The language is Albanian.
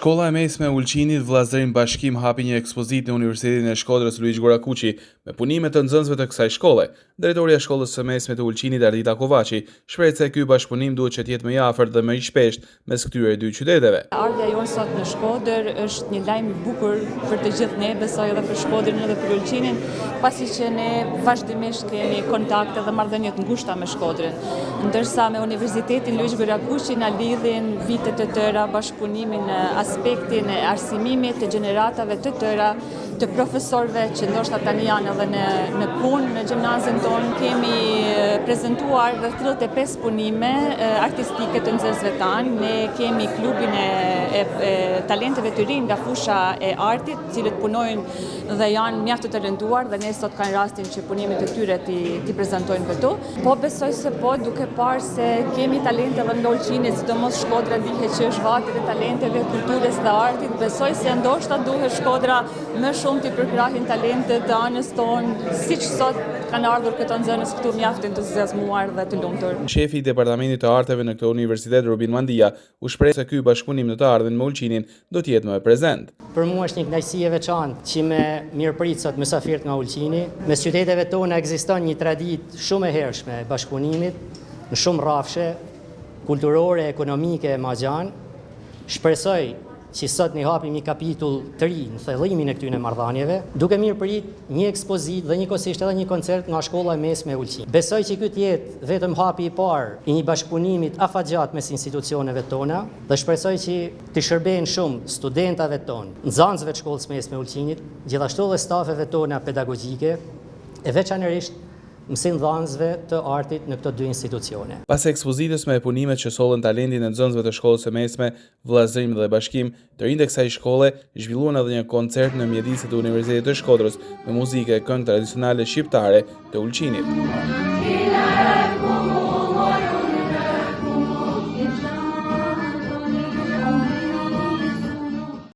Shkolla e mesme e Ulqinit Vllazërin Bashkim hapi një ekspozitë në Universitetin e Shkodrës Luiç Gorakuqi me punime të nxënësve të kësaj shkolle. Drejtoria e Shkollës së Mesme të Ulqinit Ardita Kovaçi shpreh se ky bashkëpunim duhet që të jetë më i afërt dhe më i shpeshtë mes këtyre dy qyteteve. Ardha jonë sot në Shkodër është një lajm i bukur për të gjithë ne, besoj edhe për Shkodrën edhe për Ulqinin, pasi që ne vazhdimisht kemi kontakte dhe marrëdhënie të ngushta me Shkodrën, ndërsa me Universitetin Luiç Gorakuqi na lidhin vite të tëra bashkëpunimi në aspektin e arsimimit të gjeneratave të tëra të profesorëve që ndoshta tani janë edhe në punë në gjimnazin tonë. Kemi prezantuar rreth 35 punime artistike të nxënësve tanë. Ne kemi klubin e talenteve të rinj nga fusha e artit, të cilët punojnë dhe janë mjaft të talentuar dhe ne sot kanë rastin që punimet e tyre ti prezantojnë këtu. Po besoj se po, duke parë se kemi talente edhe në Ulqinit, sidomos Shkodra dihet që është vati e talenteve, kulturës dhe artit, besoj se ndoshta duhet Shkodra më shumë të përkrahin talentet të anës tonë, siç sot kanë ardhur këto nxënës këtu mjaft entuziazmuar dhe të lumtur. Shefi i Departamentit të Arteve në këtë universitet, Rubin Mandia, u shpreh se ky bashkëpunim në të ardhmen me Ulqinin do të jetë më prezent. Për mua është një kënaqësi e veçantë që me mirëprit sot mysafirët nga Ulqini. Mes qyteteve tona ekziston një traditë shumë e hershme e bashkëpunimit në shumë rrafshe kulturore, ekonomike, magjan. Shpresoj që sot ne hapim një kapitull të ri në thellimin e këtyre marrëdhënieve, duke mirëprit një ekspozitë dhe njëkohësisht edhe një koncert nga Shkolla e Mesme e Ulqinit. Besoj që ky të jetë vetëm hapi i parë i një bashkëpunimi afatgjat mes institucioneve tona dhe shpresoj që të shërbejnë shumë studentëve tonë, nxënësve të Shkollës Mesme e Ulqinit, gjithashtu edhe stafeve tona pedagogjike, e veçanërisht mësimdhënësve të artit në këto dy institucione. Pas ekspozitës me punimet që sollën talentin e nxënësve të Shkollës së Mesme, Vllazërim dhe Bashkim të rinj të kësaj shkolle, zhvilluan edhe një koncert në mjediset e Universitetit të Shkodrës me muzikë e këngë tradicionale shqiptare të Ulqinit.